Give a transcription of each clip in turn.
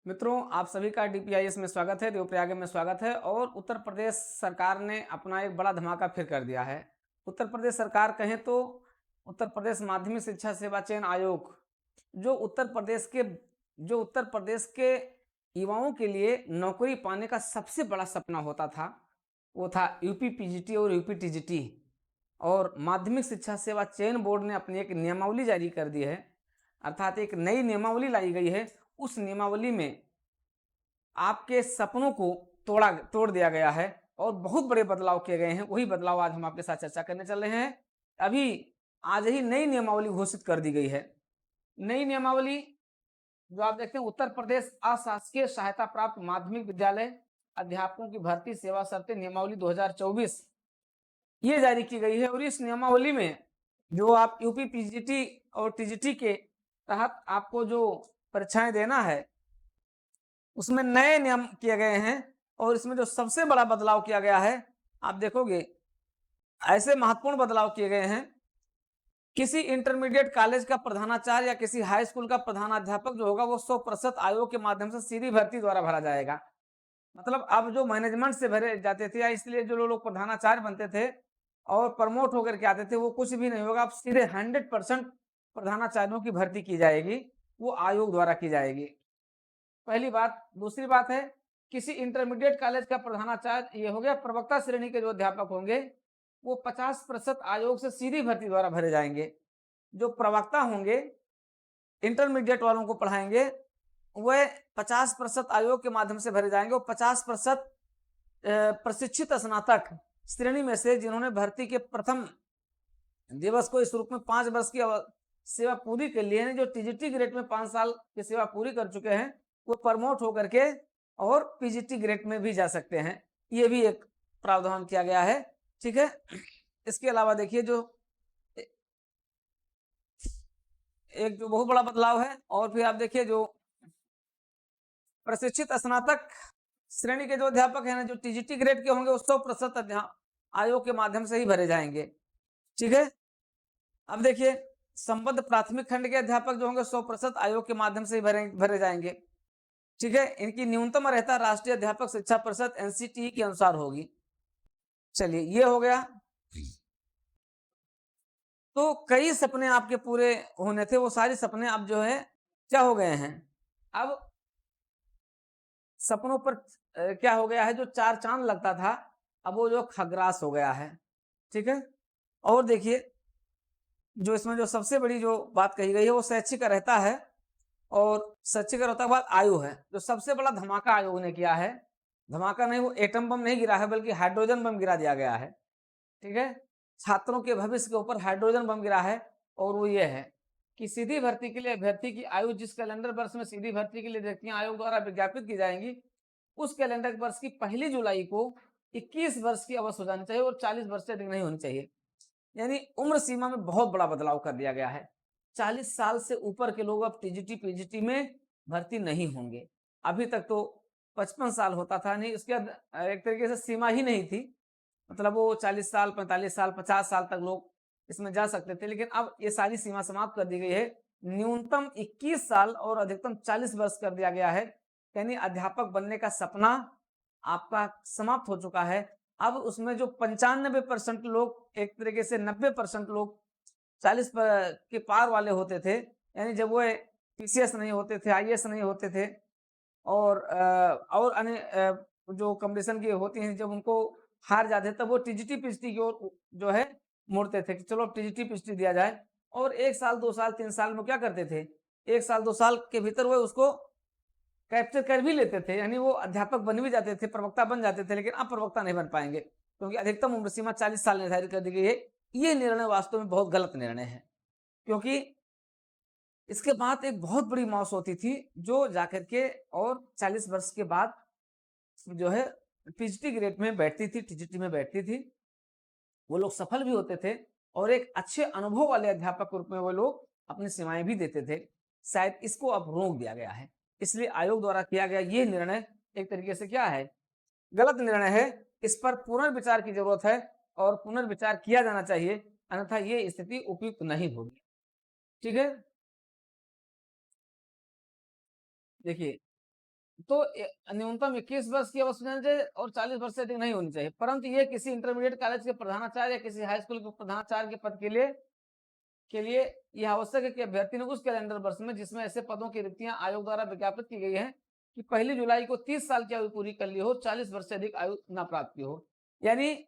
मित्रों, आप सभी का डीपीआईएस में स्वागत है, देवप्रयाग में स्वागत है। और उत्तर प्रदेश सरकार ने अपना एक बड़ा धमाका फिर कर दिया है। उत्तर प्रदेश सरकार कहें तो उत्तर प्रदेश माध्यमिक शिक्षा सेवा चयन आयोग, जो उत्तर प्रदेश के युवाओं के लिए नौकरी पाने का सबसे बड़ा सपना होता था, वो था यूपी पीजीटी और यूपी टीजीटी। और माध्यमिक शिक्षा सेवा चयन बोर्ड ने अपनी एक नियमावली जारी कर दी है, अर्थात एक नई नियमावली लाई गई है। उस नियमावली में आपके सपनों को तोड़ दिया गया है और बहुत बड़े बदलाव किए गए हैं। वही बदलाव आज हम आपके साथ चर्चा करने चल रहे हैं। अभी आज ही नई नियमावली घोषित कर दी गई है। नई नियमावली जो आप देखते हैं, उत्तर प्रदेश अशासकीय सहायता प्राप्त माध्यमिक विद्यालय अध्यापकों की भर्ती सेवा शर्तें नियमावली 2024 ये जारी की गई है। और इस नियमावली में जो आप यूपी पीजीटी और टीजीटी के तहत आपको जो परीक्षाएं देना है, उसमें नए नियम किए गए हैं। और इसमें जो सबसे बड़ा बदलाव किया गया है, आप देखोगे ऐसे महत्वपूर्ण बदलाव किए गए हैं। किसी इंटरमीडिएट कॉलेज का प्रधानाचार्य या किसी हाई स्कूल का प्रधानाध्यापक जो होगा, वो 100% आयोग के माध्यम से सीधी भर्ती द्वारा भरा जाएगा। मतलब अब जो मैनेजमेंट से भरे जाते थे, या इसलिए जो लोग प्रधानाचार्य बनते थे और प्रमोट होकर के आते थे, वो कुछ भी नहीं होगा। अब सीधे 100% प्रधानाचार्यों की भर्ती की जाएगी, वो आयोग द्वारा की जाएगी। पहली बात। दूसरी बात है, किसी इंटरमीडिएट कॉलेज का प्रधानाचार्य ये हो गया, प्रवक्ता श्रेणी के जो अध्यापक होंगे वो 50% आयोग से सीधी भर्ती द्वारा भरे जाएंगे। जो प्रवक्ता होंगे, इंटरमीडिएट वालों को पढ़ाएंगे, वह 50% आयोग के माध्यम से भरे जाएंगे। और 50% प्रशिक्षित स्नातक श्रेणी में से जिन्होंने भर्ती के प्रथम दिवस को इस रूप में 5 वर्ष की सेवा पूरी कर ली है, जो टीजीटी ग्रेड में 5 साल की सेवा पूरी कर चुके हैं, वो प्रमोट होकर के और पीजीटी ग्रेड में भी जा सकते हैं। ये भी एक प्रावधान किया गया है। ठीक है। इसके अलावा देखिए, जो एक जो बहुत बड़ा बदलाव है, और फिर आप देखिए जो प्रशिक्षित स्नातक श्रेणी के जो अध्यापक हैं, जो टीजीटी ग्रेड के होंगे, वो 100% आयोग के माध्यम से ही भरे जाएंगे। ठीक है। अब देखिए, संबद्ध प्राथमिक खंड के अध्यापक जो होंगे 100% आयोग के माध्यम से ही भरे जाएंगे। ठीक है। इनकी न्यूनतम अर्हता राष्ट्रीय अध्यापक शिक्षा परिषद एनसीटीई के अनुसार होगी। चलिए, ये हो गया। तो कई सपने आपके पूरे होने थे, वो सारे सपने अब जो है क्या हो गए हैं। अब सपनों पर क्या हो गया है, जो चार चांद लगता था, अब वो जो खग्रास हो गया है। ठीक है। और देखिए, जो इसमें जो सबसे बड़ी जो बात कही गई है, वो शैक्षिक रहता है। और शैक्षिक रहता के बाद आयु है, जो सबसे बड़ा धमाका आयोग ने किया है। धमाका नहीं, वो एटम बम नहीं गिरा है, बल्कि हाइड्रोजन बम गिरा दिया गया है। ठीक है। छात्रों के भविष्य के ऊपर हाइड्रोजन बम गिरा है। और वो ये है कि सीधी भर्ती के लिए अभ्यर्थी की आयु जिस कैलेंडर वर्ष में सीधी भर्ती के लिए रिक्तियां आयोग द्वारा विज्ञापित की जाएंगी, उस कैलेंडर वर्ष की 1 जुलाई को 21 वर्ष की अवस्था हो जानी चाहिए और 40 वर्ष से अधिक नहीं होनी चाहिए। यानी उम्र सीमा में बहुत बड़ा बदलाव कर दिया गया है। 40 साल से ऊपर के लोग अब टीजीटी पीजीटी में भर्ती नहीं होंगे। अभी तक तो 55 साल होता था, नहीं उसके बाद एक तरीके से सीमा ही नहीं थी। मतलब वो 40 साल, 45 साल, 50 साल तक लोग इसमें जा सकते थे। लेकिन अब ये सारी सीमा समाप्त कर दी गई है। न्यूनतम 21 साल और अधिकतम 40 वर्ष कर दिया गया है। यानी अध्यापक बनने का सपना आपका समाप्त हो चुका है। अब उसमें जो 95% लोग, एक तरीके से 90% लोग 40 के पार वाले होते थे, यानी जब वो पीसीएस नहीं होते थे, आईएएस नहीं होते थे, और अन्य जो कंपटीशन की होती हैं, जब उनको हार जाते तब वो टीजीटी पीजीटी की ओर जो है मुड़ते थे कि चलो टीजीटी पीजीटी दिया जाए। और 1 साल 2 साल 3 साल में क्या करते थे, 1 साल 2 साल के भीतर वो उसको कैप्चर कर भी लेते थे, यानी वो अध्यापक बन भी जाते थे, प्रवक्ता बन जाते थे। लेकिन अब प्रवक्ता नहीं बन पाएंगे, क्योंकि अधिकतम उम्र सीमा 40 साल निर्धारित कर दी गई है। ये निर्णय वास्तव में बहुत गलत निर्णय है, क्योंकि इसके बाद एक बहुत बड़ी मौत होती थी, जो जाकर के और 40 वर्ष के बाद जो है पीजीटी ग्रेड में बैठती थी, टीजीटी में बैठती थी। वो लोग सफल भी होते थे और एक अच्छे अनुभव वाले अध्यापक के रूप में वो लोग अपनी सेवाएं भी देते थे। शायद इसको अब रोक दिया गया है। इसलिए आयोग द्वारा किया गया ये निर्णय एक तरीके से क्या है, गलत निर्णय है। इस पर पुनर्विचार की जरूरत है और पुनर्विचार किया जाना चाहिए, अन्यथा ये स्थिति उपयुक्त नहीं होगी। ठीक है। देखिए, तो न्यूनतम 21 वर्ष की अवस्था होनी चाहिए और 40 वर्ष से अधिक नहीं होनी चाहिए। परंतु ये किसी इंटरमीडिएट कॉलेज के प्रधानाचार्य या किसी हाई स्कूल के प्रधानाचार्य के पद के लिए यह आवश्यक है कि अभ्यर्थी ने उस कैलेंडर वर्ष में जिसमें ऐसे पदों की रिक्तियां आयोग द्वारा विज्ञापित की गई है कि 1 जुलाई को 30 साल की आयु पूरी कर ली हो, 40 वर्ष से अधिक आयु न प्राप्त की हो। यानी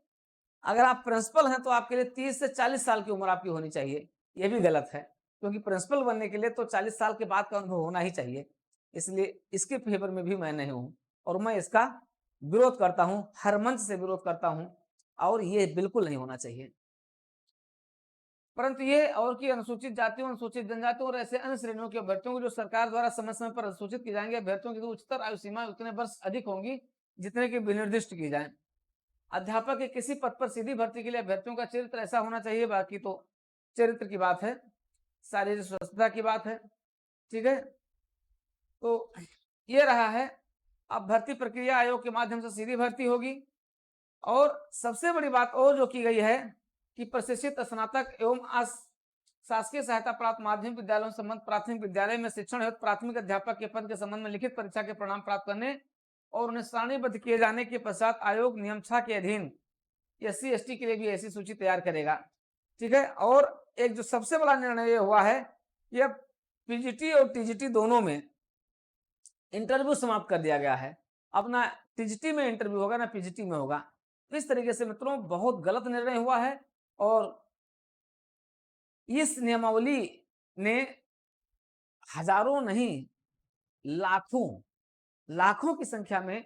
अगर आप प्रिंसिपल हैं तो आपके लिए 30 से 40 साल की उम्र आपकी होनी चाहिए। यह भी गलत है, क्योंकि प्रिंसिपल बनने के लिए तो 40 साल के बाद का अनुभव होना ही चाहिए। इसलिए इसके फेवर में भी मैं नहीं हूं और मैं इसका विरोध करता हूं, हर मंच से विरोध करता हूं, और ये बिल्कुल नहीं होना चाहिए। परंतु ये और की अनुसूचित जातियों, अनुसूचित जनजातियों और ऐसे अन्य श्रेणियों के अभ्यर्थियों को जो सरकार द्वारा समय समय पर अनुसूचित की जाएंगे, अभ्यर्थियों की उच्चतर आयु सीमा उतने वर्ष अधिक होंगी जितने की विनिर्दिष्ट की जाए। अध्यापक के किसी पद पर सीधी भर्ती के लिए अभ्यर्थियों का चरित्र ऐसा होना चाहिए, बाकी तो चरित्र की बात है, शारीरिक स्वस्थता की बात है, ठीक है। तो ये रहा है, अब भर्ती प्रक्रिया आयोग के माध्यम से सीधी भर्ती होगी। और सबसे बड़ी बात और जो की गई है कि प्रशिक्षित स्नातक एवं शासकीय सहायता प्राप्त माध्यमिक विद्यालयों संबंध प्राथमिक विद्यालय में शिक्षण हेतु प्राथमिक अध्यापक के पद के संबंध में लिखित परीक्षा के परिणाम प्राप्त करने और उन्हें सारणीबद्ध किए जाने के पश्चात आयोग नियम 6 के अधीन SC ST के लिए भी ऐसी सूची तैयार करेगा, ठीक है। और एक जो सबसे बड़ा निर्णय हुआ है कि अब PGT और TGT दोनों में इंटरव्यू समाप्त कर दिया गया है। अब ना TGT में इंटरव्यू होगा ना PGT में होगा। इस तरीके से मित्रों बहुत गलत निर्णय हुआ है और इस नियमावली ने हजारों नहीं लाखों की संख्या में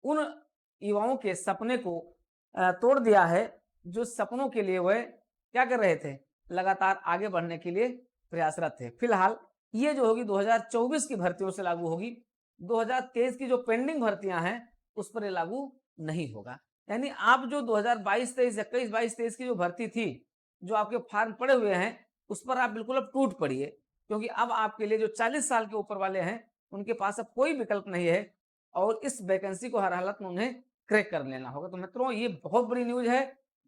उन युवाओं के सपने को तोड़ दिया है जो सपनों के लिए वह क्या कर रहे थे, लगातार आगे बढ़ने के लिए प्रयासरत थे। फिलहाल ये जो होगी 2024 की भर्तियों से लागू होगी, 2023 की जो पेंडिंग भर्तियां हैं उस पर लागू नहीं होगा। यानी आप जो 2022-23, 21-22-23 की जो भर्ती थी, जो आपके फॉर्म पड़े हुए हैं, उस पर आप बिल्कुल अब टूट पड़िए, क्योंकि अब आपके लिए जो 40 साल के ऊपर वाले हैं उनके पास अब कोई विकल्प नहीं है और इस वैकेंसी को हर हालत में उन्हें क्रैक कर लेना होगा। तो मित्रों ये बहुत बड़ी न्यूज है,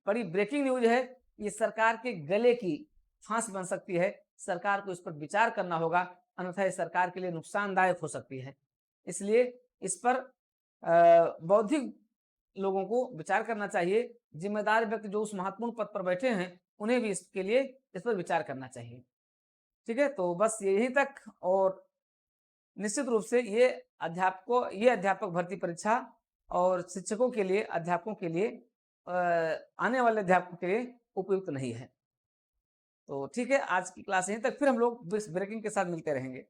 बड़ी ब्रेकिंग न्यूज है। ये सरकार के गले की फांस बन सकती है, सरकार को इस पर विचार करना होगा, अन्यथा सरकार के लिए नुकसानदायक हो सकती है। इसलिए इस पर बौद्धिक लोगों को विचार करना चाहिए, जिम्मेदार व्यक्ति जो उस महत्वपूर्ण पद पर बैठे हैं उन्हें भी इसके लिए इस पर विचार करना चाहिए, ठीक है। तो बस यही तक। और निश्चित रूप से ये अध्यापक भर्ती परीक्षा और शिक्षकों के लिए, अध्यापकों के लिए, आने वाले अध्यापकों के लिए उपयुक्त नहीं है। तो ठीक है, आज की क्लास यहीं तक, फिर हम लोग ब्रेकिंग के साथ मिलते रहेंगे।